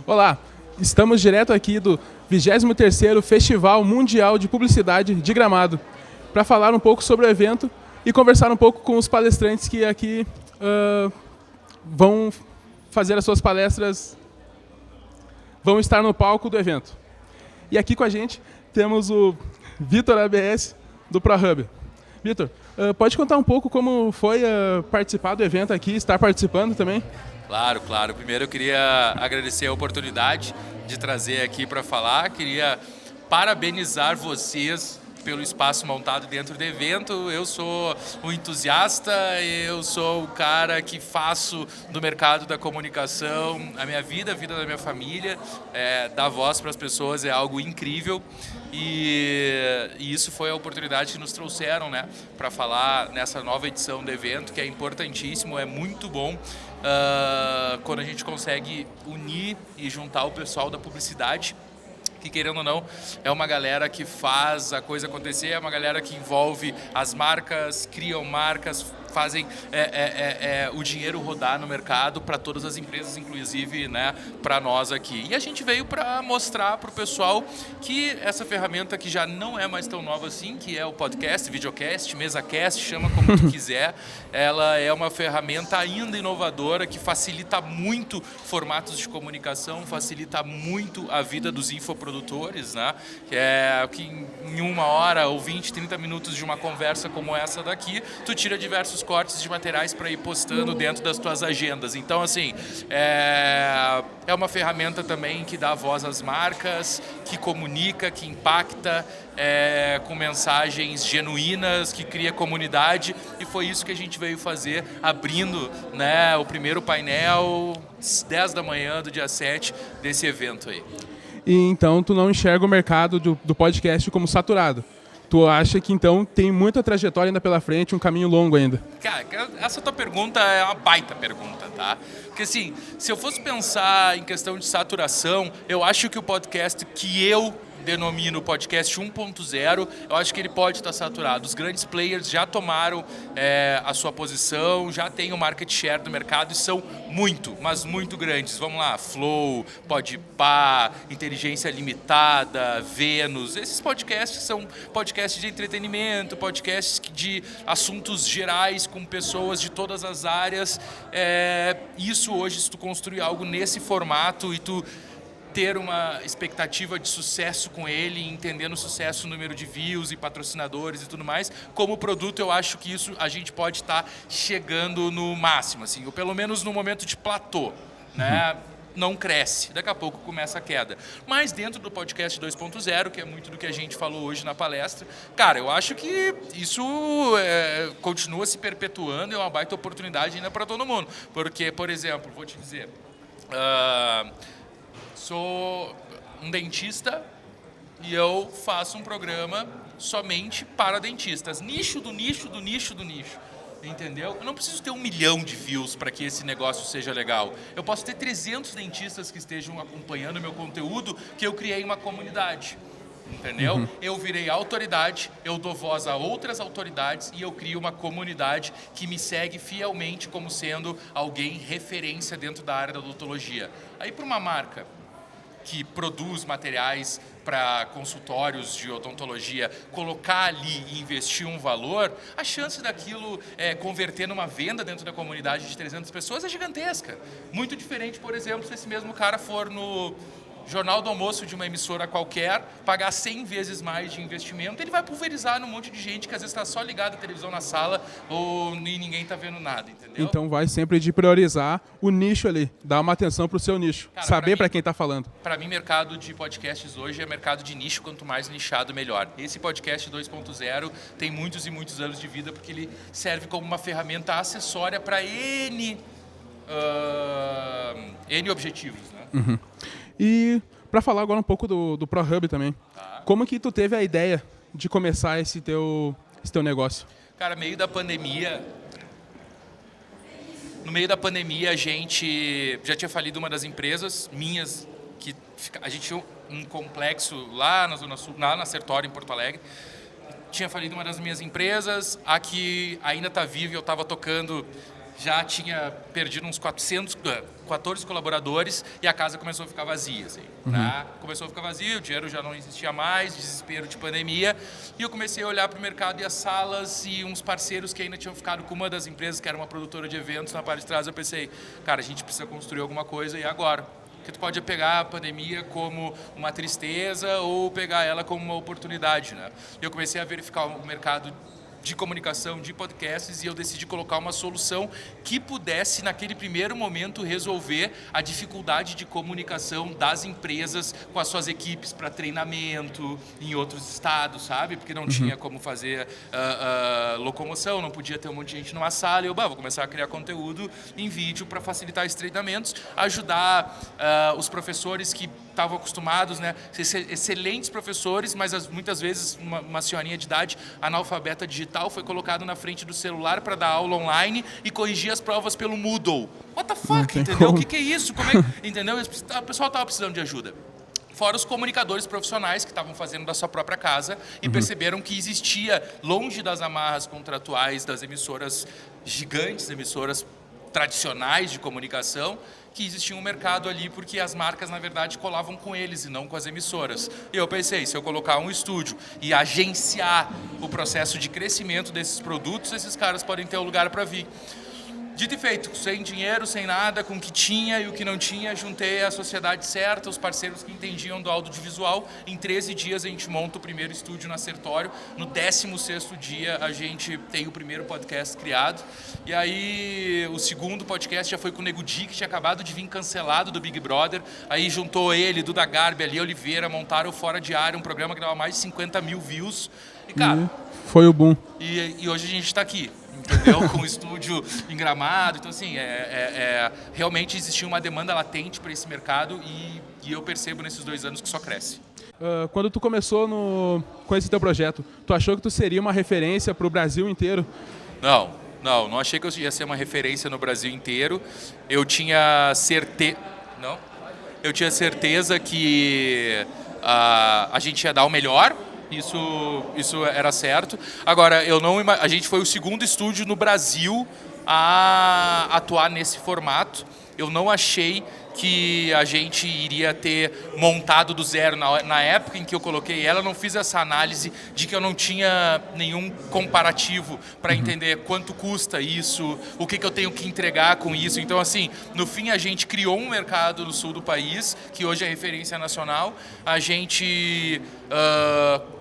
Olá, estamos direto aqui do 23º Festival Mundial de Publicidade de Gramado para falar um pouco sobre o evento e conversar um pouco com os palestrantes que aqui vão fazer as suas palestras, vão estar no palco do evento. E aqui com a gente temos o Vitor ABS do ProHub. Vitor, pode contar um pouco como foi participar do evento aqui, estar participando também? Claro. Primeiro eu queria agradecer a oportunidade de trazer aqui para falar. Queria parabenizar vocês pelo espaço montado dentro do evento. Eu sou um entusiasta, eu sou o cara que faço do mercado da comunicação a minha vida, a vida da minha família. Dar voz para as pessoas é algo incrível. E isso foi a oportunidade que nos trouxeram, né, para falar nessa nova edição do evento, que é importantíssimo, é muito bom quando a gente consegue unir e juntar o pessoal da publicidade, que, querendo ou não, é uma galera que faz a coisa acontecer, é uma galera que envolve as marcas, criam marcas, fazem o dinheiro rodar no mercado para todas as empresas, inclusive, né, para nós aqui. E a gente veio para mostrar para o pessoal que essa ferramenta, que já não é mais tão nova assim, que é o podcast, videocast, mesacast, chama como tu quiser, ela é uma ferramenta ainda inovadora que facilita muito formatos de comunicação, facilita muito a vida dos infoprodutores, né, que em 1 hora ou 20, 30 minutos de uma conversa como essa daqui, tu tira diversos cortes de materiais para ir postando dentro das tuas agendas. Então, assim, é uma ferramenta também que dá voz às marcas, que comunica, que impacta, com mensagens genuínas, que cria comunidade, e foi isso que a gente veio fazer, abrindo, né, o primeiro painel, 10 da manhã do dia 7 desse evento aí. E então tu não enxerga o mercado do podcast como saturado? Tu acha que, então, tem muita trajetória ainda pela frente, um caminho longo ainda? Cara, essa tua pergunta é uma baita pergunta, tá? Porque, assim, se eu fosse pensar em questão de saturação, eu acho que o podcast que eu denomino podcast 1.0, eu acho que ele pode estar saturado. Os grandes players já tomaram a sua posição, já têm o market share do mercado e são muito, mas muito grandes. Vamos lá, Flow, Podpah, Inteligência Limitada, Vênus. Esses podcasts são podcasts de entretenimento, podcasts de assuntos gerais com pessoas de todas as áreas. Isso hoje, se tu construir algo nesse formato e tu ter uma expectativa de sucesso com ele, entendendo o sucesso, o número de views e patrocinadores e tudo mais, como produto eu acho que isso a gente pode estar chegando no máximo, assim, ou pelo menos no momento de platô, né? Não cresce, daqui a pouco começa a queda. Mas dentro do podcast 2.0, que é muito do que a gente falou hoje na palestra, cara, eu acho que isso continua se perpetuando e é uma baita oportunidade ainda para todo mundo. Porque, por exemplo, vou te dizer, sou um dentista e eu faço um programa somente para dentistas. Nicho do nicho do nicho do nicho. Entendeu? Eu não preciso ter 1 milhão de views para que esse negócio seja legal. Eu posso ter 300 dentistas que estejam acompanhando o meu conteúdo, que eu criei uma comunidade. Entendeu? Uhum. Eu virei autoridade, eu dou voz a outras autoridades e eu crio uma comunidade que me segue fielmente como sendo alguém referência dentro da área da odontologia. Aí, para uma marca que produz materiais para consultórios de odontologia, colocar ali e investir um valor, a chance daquilo converter numa venda dentro da comunidade de 300 pessoas é gigantesca. Muito diferente, por exemplo, se esse mesmo cara for no Jornal do Almoço de uma emissora qualquer, pagar 100 vezes mais de investimento, ele vai pulverizar num monte de gente que às vezes está só ligado à televisão na sala e ninguém está vendo nada, entendeu? Então vai sempre de priorizar o nicho ali, dar uma atenção para o seu nicho, cara, saber para quem está falando. Para mim, mercado de podcasts hoje é mercado de nicho, quanto mais nichado, melhor. Esse podcast 2.0 tem muitos e muitos anos de vida porque ele serve como uma ferramenta acessória para N objetivos, né? Uhum. E para falar agora um pouco do ProHub também, como que tu teve a ideia de começar esse teu negócio? Cara, no meio da pandemia a gente já tinha falido uma das empresas minhas, que a gente tinha um complexo lá na Zona Sul, lá na Sertório, em Porto Alegre. Tinha falido uma das minhas empresas, a que ainda está viva, eu estava tocando já tinha perdido uns 14 colaboradores e a casa começou a ficar vazia. Assim, né? Começou a ficar vazia, o dinheiro já não existia mais, desespero de pandemia. E eu comecei a olhar para o mercado e as salas e uns parceiros que ainda tinham ficado com uma das empresas, que era uma produtora de eventos na parte de trás. Eu pensei, cara, a gente precisa construir alguma coisa e agora? Porque tu pode pegar a pandemia como uma tristeza ou pegar ela como uma oportunidade, né? Eu comecei a verificar o mercado de comunicação, de podcasts, e eu decidi colocar uma solução que pudesse, naquele primeiro momento, resolver a dificuldade de comunicação das empresas com as suas equipes para treinamento em outros estados, sabe? Porque não tinha como fazer locomoção, não podia ter um monte de gente numa sala, e eu vou começar a criar conteúdo em vídeo para facilitar esses treinamentos, ajudar os professores que estavam acostumados, né, ser excelentes professores, mas muitas vezes uma senhorinha de idade analfabeta digital foi colocado na frente do celular para dar aula online e corrigir as provas pelo Moodle. What the fuck, entendeu? O que é isso? Como é? Entendeu? O pessoal estava precisando de ajuda. Fora os comunicadores profissionais que estavam fazendo da sua própria casa e perceberam que existia, longe das amarras contratuais das emissoras gigantes, emissoras tradicionais de comunicação, que existia um mercado ali porque as marcas, na verdade, colavam com eles e não com as emissoras. E eu pensei, se eu colocar um estúdio e agenciar o processo de crescimento desses produtos, esses caras podem ter um lugar para vir. Dito e feito, sem dinheiro, sem nada, com o que tinha e o que não tinha, juntei a sociedade certa, os parceiros que entendiam do audiovisual. Em 13 dias a gente monta o primeiro estúdio na Sertório. No 16º dia a gente tem o primeiro podcast criado. E aí o segundo podcast já foi com o Nego Di, que tinha acabado de vir cancelado do Big Brother. Aí juntou ele, Duda Garbi, Ali Oliveira, montaram o Fora de Área, um programa que dava mais de 50 mil views. E, cara... Foi o boom. E hoje a gente está aqui. Entendeu? Com o estúdio em Gramado. Então, assim, realmente existia uma demanda latente para esse mercado e eu percebo nesses 2 anos que só cresce. Quando tu começou com esse teu projeto, tu achou que tu seria uma referência para o Brasil inteiro? Não achei que eu ia ser uma referência no Brasil inteiro. Eu tinha certeza que a gente ia dar o melhor. Isso era certo. Agora, a gente foi o segundo estúdio no Brasil a atuar nesse formato. Eu não achei que a gente iria ter montado do zero. Na época em que eu coloquei ela, eu não fiz essa análise de que eu não tinha nenhum comparativo para entender quanto custa isso, o que eu tenho que entregar com isso. Então, assim, no fim, a gente criou um mercado no sul do país, que hoje é referência nacional. A gente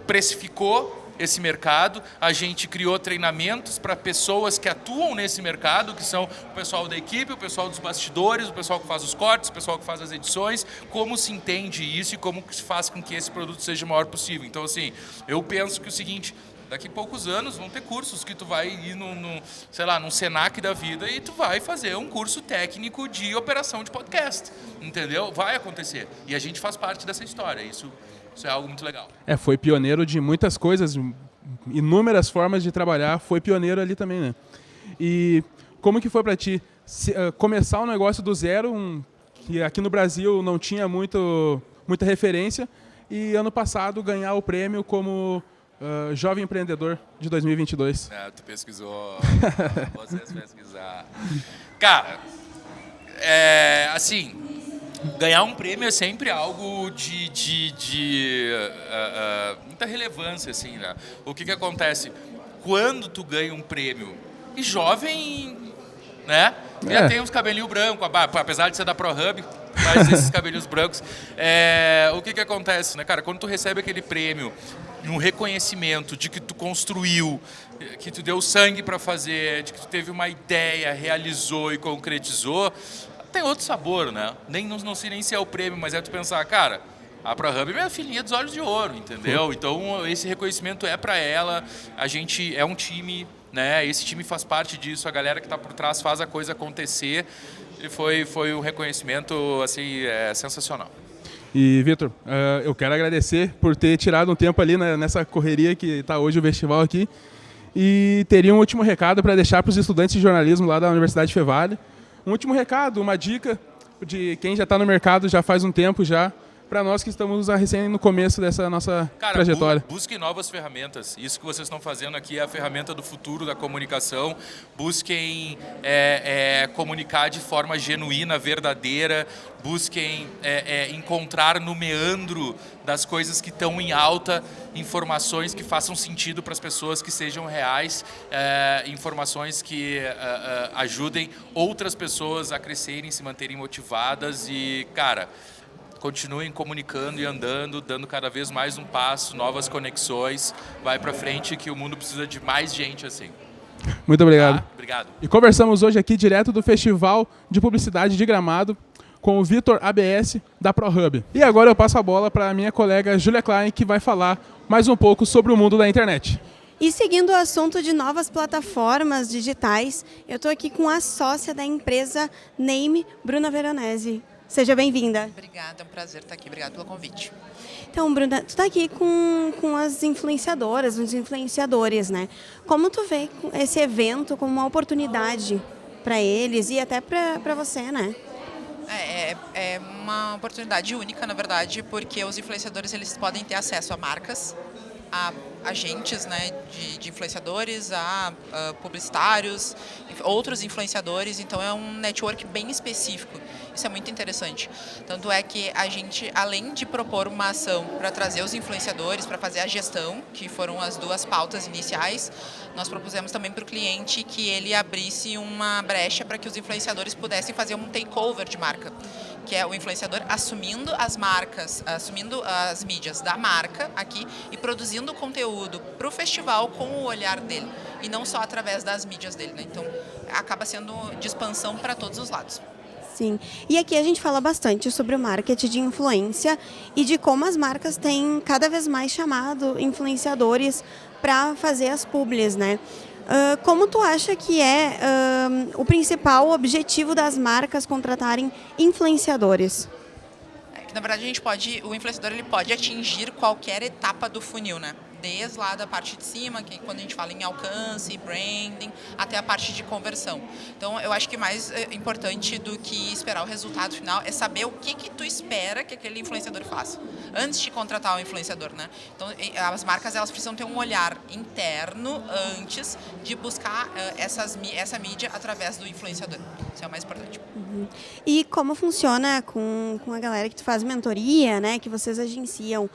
precificou esse mercado, a gente criou treinamentos para pessoas que atuam nesse mercado, que são o pessoal da equipe, o pessoal dos bastidores, o pessoal que faz os cortes, o pessoal que faz as edições, como se entende isso e como se faz com que esse produto seja o maior possível. Então, assim, eu penso que o seguinte, daqui a poucos anos vão ter cursos que tu vai ir num Senac da vida e tu vai fazer um curso técnico de operação de podcast, entendeu? Vai acontecer. E a gente faz parte dessa história, isso é algo muito legal. Foi pioneiro de muitas coisas, inúmeras formas de trabalhar, foi pioneiro ali também, né? E como que foi para ti começar um negócio do zero, que aqui no Brasil não tinha muita referência, e ano passado ganhar o prêmio como Jovem Empreendedor de 2022? Tu pesquisou, vocês pesquisaram. Cara, assim... Ganhar um prêmio é sempre algo de muita relevância, assim, né? O que acontece? Quando tu ganha um prêmio, e jovem, né? Já tem uns cabelinhos brancos, apesar de ser da ProHub, mas esses cabelinhos brancos. O que acontece, né, cara? Quando tu recebe aquele prêmio, um reconhecimento de que tu construiu, que tu deu sangue para fazer, de que tu teve uma ideia, realizou e concretizou, tem outro sabor, né? Não sei nem se é o prêmio, mas é tu pensar, cara, a ProHub é minha filhinha dos olhos de ouro, entendeu? Então, esse reconhecimento é para ela, a gente é um time, né? Esse time faz parte disso, a galera que está por trás faz a coisa acontecer, e foi um reconhecimento, assim, sensacional. E, Vitor, eu quero agradecer por ter tirado um tempo ali nessa correria que está hoje o festival aqui, e teria um último recado para deixar para os estudantes de jornalismo lá da Universidade Fevale. Um último recado, uma dica de quem já está no mercado já faz um tempo já, para nós que estamos recém no começo dessa nossa trajetória? Busquem novas ferramentas. Isso que vocês estão fazendo aqui é a ferramenta do futuro da comunicação. Busquem comunicar de forma genuína, verdadeira. Busquem encontrar no meandro das coisas que estão em alta informações que façam sentido para as pessoas, que sejam reais, informações que ajudem outras pessoas a crescerem, se manterem motivadas e, cara, continuem comunicando e andando, dando cada vez mais um passo, novas conexões. Vai para frente que o mundo precisa de mais gente assim. Muito obrigado. Obrigado. E conversamos hoje aqui direto do Festival de Publicidade de Gramado com o Vitor ABS da ProHub. E agora eu passo a bola para a minha colega Julia Klein, que vai falar mais um pouco sobre o mundo da internet. E seguindo o assunto de novas plataformas digitais, eu estou aqui com a sócia da empresa Name, Bruna Veronese. Seja bem-vinda. Obrigada, é um prazer estar aqui. Obrigada pelo convite. Então, Bruna, tu está aqui com as influenciadoras, os influenciadores, né? Como tu vê esse evento como uma oportunidade para eles e até para você, né? É uma oportunidade única, na verdade, porque os influenciadores eles podem ter acesso a marcas, a agentes, né, de influenciadores, a publicitários, outros influenciadores, então é um network bem específico. Isso é muito interessante. Tanto é que a gente, além de propor uma ação para trazer os influenciadores, para fazer a gestão, que foram as duas pautas iniciais, nós propusemos também para o cliente que ele abrisse uma brecha para que os influenciadores pudessem fazer um takeover de marca, que é o influenciador assumindo as marcas, assumindo as mídias da marca aqui e produzindo conteúdo para o festival com o olhar dele, e não só através das mídias dele, né? Então, acaba sendo de expansão para todos os lados. Sim. E aqui a gente fala bastante sobre o marketing de influência e de como as marcas têm cada vez mais chamado influenciadores para fazer as publis, né? Como tu acha que é o principal objetivo das marcas contratarem influenciadores? Na verdade, o influenciador ele pode atingir qualquer etapa do funil, né? Desde lá da parte de cima, que quando a gente fala em alcance, branding, até a parte de conversão. Então, eu acho que mais importante do que esperar o resultado final é saber o que tu espera que aquele influenciador faça, antes de contratar o influenciador, né? Então, as marcas elas precisam ter um olhar interno antes de buscar essa mídia através do influenciador. Isso é o mais importante. Uhum. E como funciona com a galera que tu faz mentoria, né, que vocês agenciam?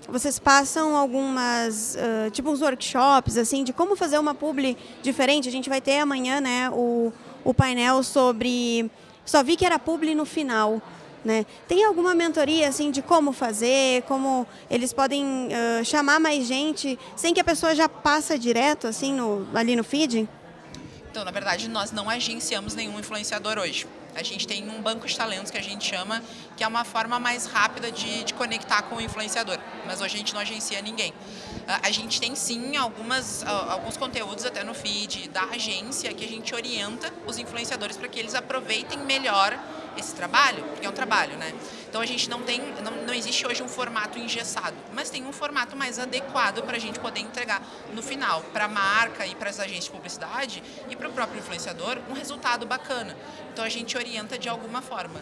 Vocês passam algumas, tipo uns workshops, assim, de como fazer uma publi diferente? A gente vai ter amanhã, né, o painel sobre... Só vi que era publi no final, né? Tem alguma mentoria, assim, de como fazer, como eles podem chamar mais gente, sem que a pessoa já passa direto, assim, ali no feed? Então, na verdade, nós não agenciamos nenhum influenciador hoje. A gente tem um banco de talentos que a gente chama, que é uma forma mais rápida de conectar com o influenciador. Mas hoje a gente não agencia ninguém. A gente tem sim alguns conteúdos até no feed da agência que a gente orienta os influenciadores para que eles aproveitem melhor esse trabalho, porque é um trabalho, né? Então a gente não existe hoje um formato engessado, mas tem um formato mais adequado para a gente poder entregar no final, para a marca e para as agências de publicidade e para o próprio influenciador, um resultado bacana. Então a gente orienta de alguma forma.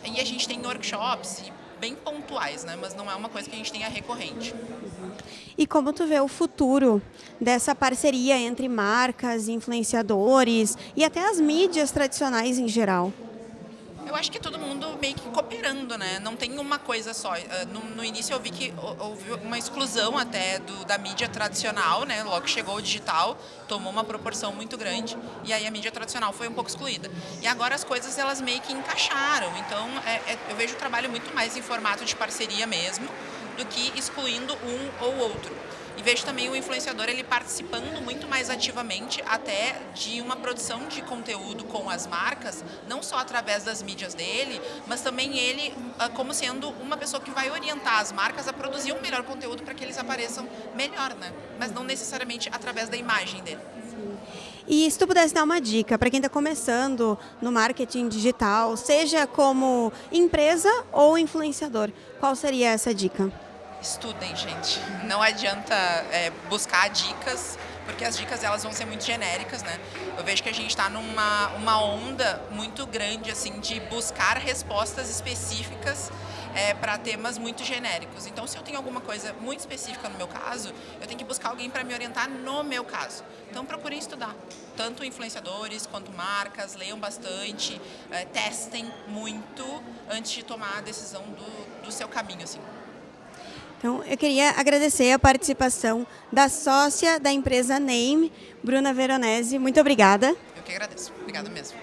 E a gente tem workshops bem pontuais, né? Mas não é uma coisa que a gente tenha recorrente. E como tu vê o futuro dessa parceria entre marcas, influenciadores e até as mídias tradicionais em geral? Eu acho que todo mundo meio que cooperando, né? Não tem uma coisa só. No início eu vi que houve uma exclusão até da mídia tradicional, né? Logo que chegou o digital, tomou uma proporção muito grande e aí a mídia tradicional foi um pouco excluída. E agora as coisas elas meio que encaixaram. Então eu vejo o trabalho muito mais em formato de parceria mesmo do que excluindo um ou outro. E vejo também o influenciador ele participando muito mais ativamente até de uma produção de conteúdo com as marcas, não só através das mídias dele, mas também ele como sendo uma pessoa que vai orientar as marcas a produzir um melhor conteúdo para que eles apareçam melhor, né? Mas não necessariamente através da imagem dele. Sim. E se tu pudesse dar uma dica para quem está começando no marketing digital, seja como empresa ou influenciador, qual seria essa dica? Estudem, gente. Não adianta buscar dicas, porque as dicas elas vão ser muito genéricas, né? Eu vejo que a gente está numa onda muito grande assim de buscar respostas específicas para temas muito genéricos. Então, se eu tenho alguma coisa muito específica no meu caso, eu tenho que buscar alguém para me orientar no meu caso. Então, procurem estudar, tanto influenciadores quanto marcas, leiam bastante, testem muito antes de tomar a decisão do seu caminho, assim. Então, eu queria agradecer a participação da sócia da empresa Name, Bruna Veronese. Muito obrigada. Eu que agradeço. Obrigada mesmo.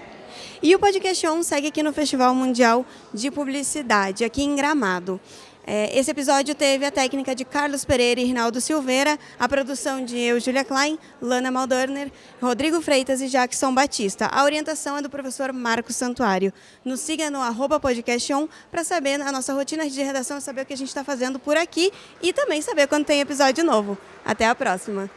E o Podcast On segue aqui no Festival Mundial de Publicidade, aqui em Gramado. Esse episódio teve a técnica de Carlos Pereira e Rinaldo Silveira, a produção de eu, Julia Klein, Lana Maldorner, Rodrigo Freitas e Jackson Batista. A orientação é do professor Marcos Santuário. Nos siga no @podcaston para saber a nossa rotina de redação, saber o que a gente está fazendo por aqui e também saber quando tem episódio novo. Até a próxima!